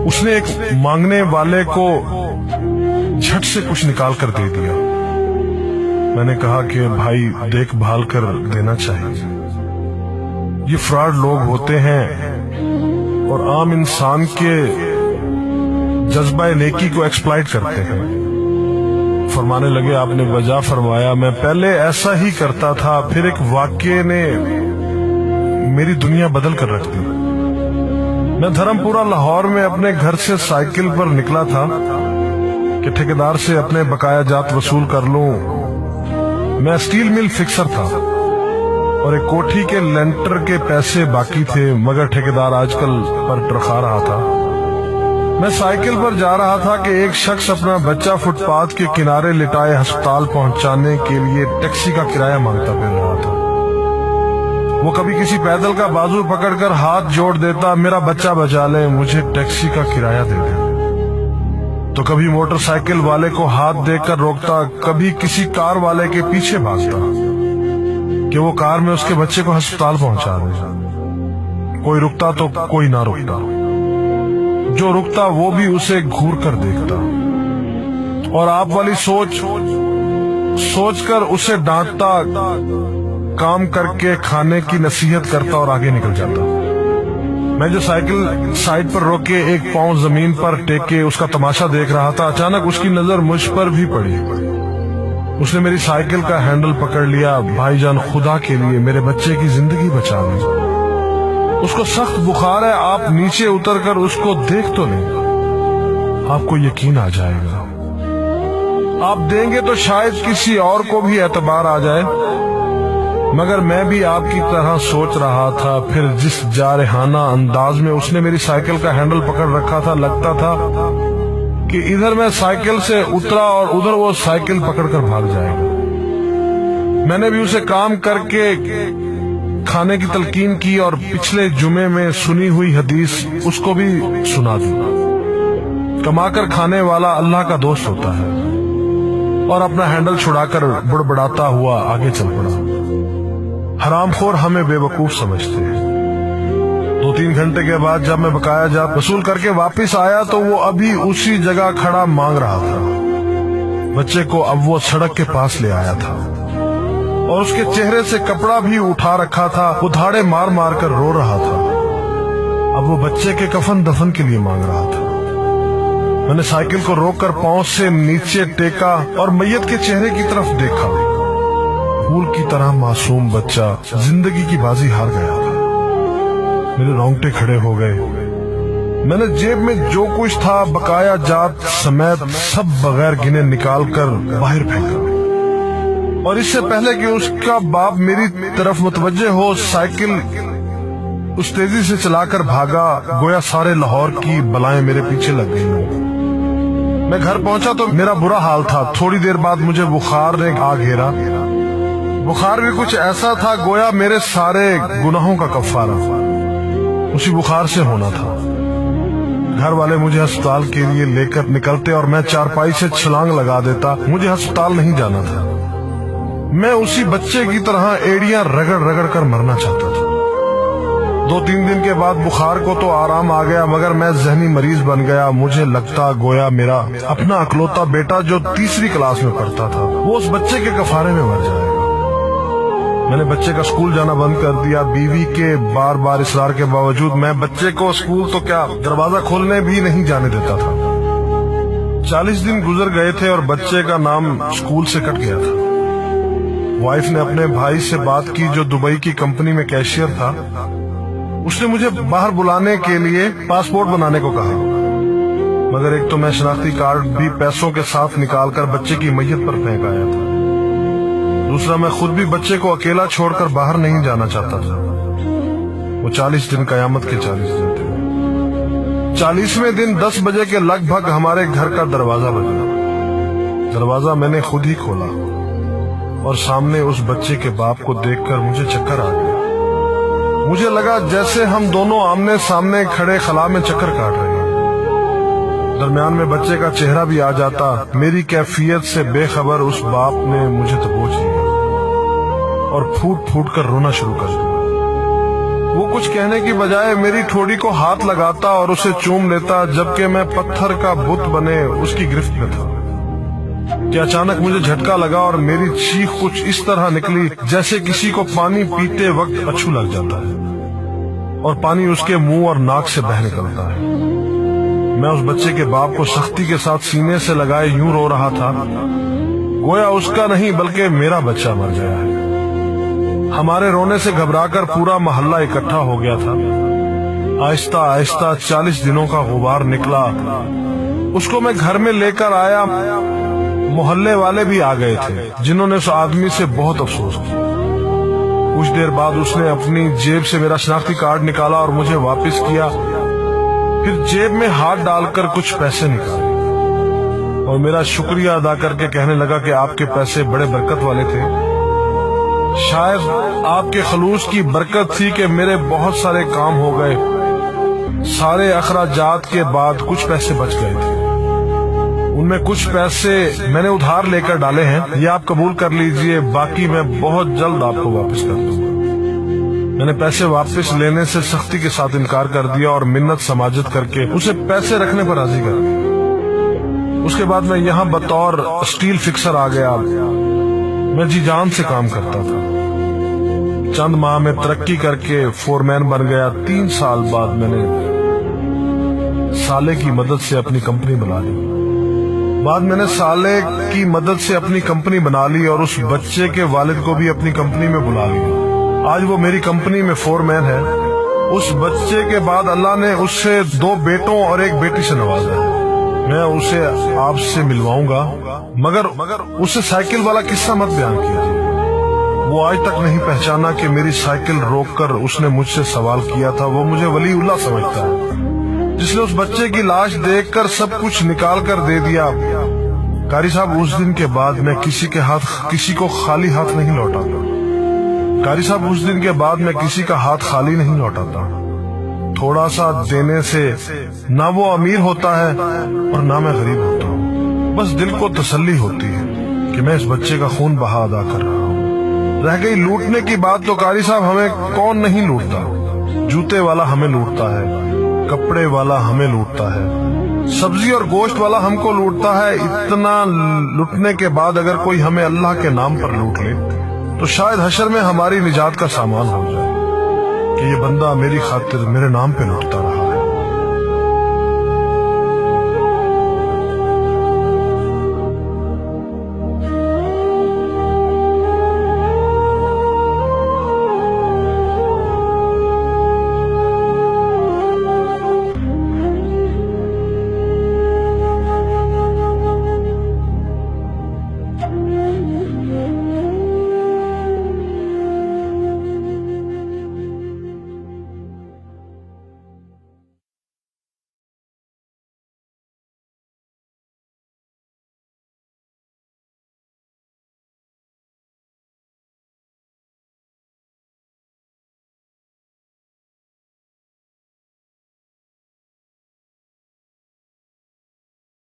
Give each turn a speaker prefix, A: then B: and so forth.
A: اس نے ایک مانگنے والے کو جھٹ سے کچھ نکال کر دے دیا۔ میں نے کہا کہ بھائی دیکھ بھال کر دینا چاہیے، یہ فراڈ لوگ ہوتے ہیں اور عام انسان کے جذبہ نیکی کو ایکسپلائٹ کرتے ہیں۔ فرمانے لگے آپ نے وجہ فرمایا میں پہلے ایسا ہی کرتا تھا، پھر ایک واقعے نے میری دنیا بدل کر رکھ دی۔ میں دھرم پورہ لاہور میں اپنے گھر سے سائیکل پر نکلا تھا کہ ٹھیکیدار سے اپنے بقایا جات وصول کر لوں۔ میں اسٹیل مل فکسر تھا اور ایک کوٹھی کے لینٹر کے پیسے باقی تھے، مگر ٹھیکیدار آج کل پر ٹرخا رہا تھا۔ میں سائیکل پر جا رہا تھا کہ ایک شخص اپنا بچہ فٹ پاتھ کے کنارے لٹائے ہسپتال پہنچانے کے لیے ٹیکسی کا کرایہ مانگتا پھر رہا تھا۔ وہ کبھی کسی پیدل کا بازو پکڑ کر ہاتھ جوڑ دیتا، میرا بچہ بچا لے، مجھے ٹیکسی کا کرایہ دے دے، تو کبھی موٹر سائیکل والے کو ہاتھ دے کر روکتا، کبھی کسی کار والے کے پیچھے بھاگتا کہ وہ کار میں اس کے بچے کو ہسپتال پہنچا دے۔ کوئی رکتا تو کوئی نہ رکتا، جو رکتا وہ بھی اسے گھور کر دیکھتا اور آپ والی سوچ کر اسے ڈانٹتا، کام کر کے کھانے کی نصیحت کرتا اور آگے نکل جاتا۔ میں جو سائیکل سائیڈ پر روک کے ایک پاؤں زمین پر ٹیک کے اس کا تماشا دیکھ رہا تھا، اچانک اس کی نظر مجھ پر بھی پڑی۔ اس نے میری سائیکل کا ہینڈل پکڑ لیا۔ بھائی جان خدا کے لیے میرے بچے کی زندگی بچا لیں، اس کو سخت بخار ہے، آپ نیچے اتر کر اس کو دیکھ تو لیں، آپ کو یقین آ جائے گا۔ آپ دیں گے تو شاید کسی اور کو بھی اعتبار آ جائے، مگر میں بھی آپ کی طرح سوچ رہا تھا۔ پھر جس جارحانہ انداز میں اس نے میری سائیکل کا ہینڈل پکڑ رکھا تھا، لگتا تھا کہ ادھر میں سائیکل سے اترا اور ادھر وہ سائیکل پکڑ کر بھاگ جائے گا۔ میں نے بھی اسے کام کر کے کھانے کی تلقین کی اور پچھلے جمعے میں سنی ہوئی حدیث اس کو بھی سنا دی۔ کما کر کھانے والا اللہ کا دوست ہوتا ہے، اور اپنا ہینڈل چھڑا کر بڑبڑاتا ہوا آگے چل پڑا۔ حرام خور ہمیں بے وقوف سمجھتے ہیں۔ 2-3 گھنٹے کے بعد جب میں بقایا جات وصول کر کے واپس آیا تو وہ ابھی اسی جگہ کھڑا مانگ رہا تھا۔ بچے کو اب وہ سڑک کے پاس لے آیا تھا اور اس کے چہرے سے کپڑا بھی اٹھا رکھا تھا، وہ دھاڑے مار مار کر رو رہا تھا۔ اب وہ بچے کے کفن دفن کے لیے مانگ رہا تھا۔ میں نے سائیکل کو روک کر پاؤں سے نیچے ٹیکا اور میت کے چہرے کی طرف دیکھا۔ پھول کی طرح معصوم بچہ زندگی کی بازی ہار گیا تھا۔ میرے رونگٹے کھڑے ہو گئے۔ میں نے جیب میں جو کچھ تھا بقایا جات سمیت سب بغیر گنے نکال کر باہر پھینکا، اور اس سے پہلے کہ اس کا باپ میری طرف متوجہ ہو، سائیکل اس تیزی سے چلا کر بھاگا گویا سارے لاہور کی بلائیں میرے پیچھے لگ گئی ہوں۔ میں گھر پہنچا تو میرا برا حال تھا۔ تھوڑی دیر بعد مجھے بخار نے آ گھیرا۔ بخار بھی کچھ ایسا تھا گویا میرے سارے گناہوں کا کفارہ اسی بخار سے ہونا تھا۔ گھر والے مجھے ہسپتال کے لیے لے کر نکلتے اور میں چارپائی سے چھلانگ لگا دیتا۔ مجھے ہسپتال نہیں جانا تھا، میں اسی بچے کی طرح ایڑیاں رگڑ رگڑ کر مرنا چاہتا تھا۔ 2-3 دن کے بعد بخار کو تو آرام آ گیا، مگر میں ذہنی مریض بن گیا۔ مجھے لگتا گویا میرا اپنا اکلوتا بیٹا جو 3ری کلاس میں پڑھتا تھا وہ اس بچے کے کفارے میں مر جائے گا۔ میں نے بچے کا اسکول جانا بند کر دیا۔ بیوی کے بار بار اصرار کے باوجود میں بچے کو اسکول تو کیا دروازہ کھولنے بھی نہیں جانے دیتا تھا۔ 40 دن گزر گئے تھے اور بچے کا نام اسکول سے کٹ گیا تھا۔ وائف نے اپنے بھائی سے بات کی جو دبئی کی کمپنی میں کیشیئر تھا۔ اس نے مجھے باہر بلانے کے لیے پاسپورٹ بنانے کو کہا، مگر ایک تو میں شناختی کارڈ بھی پیسوں کے ساتھ نکال کر بچے کی میت پر پھینک آیا تھا، دوسرا میں خود بھی بچے کو اکیلا چھوڑ کر باہر نہیں جانا چاہتا تھا۔ وہ 40 دن قیامت کے 40 دن تھے۔ 40ویں دن 10 بجے کے لگ بھگ ہمارے گھر کا دروازہ بجا۔ دروازہ میں نے خود ہی کھولا اور سامنے اس بچے کے باپ کو دیکھ کر مجھے چکر آ گیا۔ مجھے لگا جیسے ہم دونوں آمنے سامنے کھڑے خلا میں چکر کاٹ رہے ہیں۔ درمیان میں بچے کا چہرہ بھی آ جاتا۔ میری کیفیت سے بے خبر اس باپ نے مجھے دبوچ لیا اور پھوٹ پھوٹ کر رونا شروع کر دیا۔ وہ کچھ کہنے کی بجائے میری ٹھوڑی کو ہاتھ لگاتا اور اسے چوم لیتا، جبکہ میں پتھر کا بت بنے اس کی گرفت میں تھا کہ اچانک مجھے جھٹکا لگا اور میری چیخ کچھ اس طرح نکلی جیسے کسی کو پانی پیتے وقت اچھو لگ جاتا ہے اور پانی اس کے منہ اور ناک سے بہہ نکلتا ہے۔ میں اس بچے کے باپ کو سختی کے ساتھ سینے سے لگائے یوں رو رہا تھا گویا اس کا نہیں بلکہ میرا بچہ مر گیا ہے۔ ہمارے رونے سے گھبرا کر پورا محلہ اکٹھا ہو گیا تھا۔ آہستہ آہستہ 40 دنوں کا غبار نکلا، اس کو میں گھر میں لے کر آیا۔ محلے والے بھی آ گئے تھے جنہوں نے اس آدمی سے بہت افسوس کیا۔ کچھ دیر بعد اس نے اپنی جیب سے میرا شناختی کارڈ نکالا اور مجھے واپس کیا، پھر جیب میں ہاتھ ڈال کر کچھ پیسے نکالے اور میرا شکریہ ادا کر کے کہنے لگا کہ آپ کے پیسے بڑے برکت والے تھے، شاید آپ کے خلوص کی برکت تھی کہ میرے بہت سارے کام ہو گئے۔ سارے اخراجات کے بعد کچھ پیسے بچ گئے تھے، ان میں کچھ پیسے میں نے ادھار لے کر ڈالے ہیں، یہ آپ قبول کر لیجئے، باقی میں بہت جلد آپ کو واپس کر دوں گا۔ میں نے پیسے واپس لینے سے سختی کے ساتھ انکار کر دیا اور منت سماجت کر کے اسے پیسے رکھنے پر راضی کر دیا۔ اس کے بعد میں یہاں بطور اسٹیل فکسر آ گیا۔ میں جی جان سے کام کرتا تھا، چند ماہ میں ترقی کر کے فورمین بن گیا۔ 3 سال بعد میں نے سالے کی مدد سے اپنی کمپنی بنا لی اور اس بچے کے والد کو بھی اپنی کمپنی میں بلا لیا۔ آج وہ میری کمپنی میں فورمین ہے۔ اس بچے کے بعد اللہ نے اس سے 2 بیٹوں اور 1 بیٹی سے نوازا ہے۔ میں اسے آپ سے ملواؤں گا، مگر اسے سائیکل والا قصہ مت بیان کیجیے۔ وہ آج تک نہیں پہچانا کہ میری سائیکل روک کر اس نے مجھ سے سوال کیا تھا۔ وہ مجھے ولی اللہ سمجھتا ہے جس نے اس بچے کی لاش دیکھ کر سب کچھ نکال کر دے دیا۔ قاری صاحب، اس دن کے بعد میں کسی کو خالی ہاتھ نہیں لوٹاتا۔ تھوڑا سا دینے سے نہ وہ امیر ہوتا ہے اور نہ میں غریب ہوتا ہوں۔ بس دل کو تسلی ہوتی ہے کہ میں اس بچے کا خون بہا ادا کر رہا ہوں۔ رہ گئی لوٹنے کی بات تو قاری صاحب ہمیں کون نہیں لوٹتا۔ جوتے والا ہمیں لوٹتا ہے، کپڑے والا ہمیں لوٹتا ہے، سبزی اور گوشت والا ہم کو لوٹتا ہے۔ اتنا لوٹنے کے بعد اگر کوئی ہمیں اللہ کے نام پر لوٹ لے تو شاید حشر میں ہماری نجات کا سامان ہو جائے کہ یہ بندہ میری خاطر میرے نام پہ لوٹتا رہا۔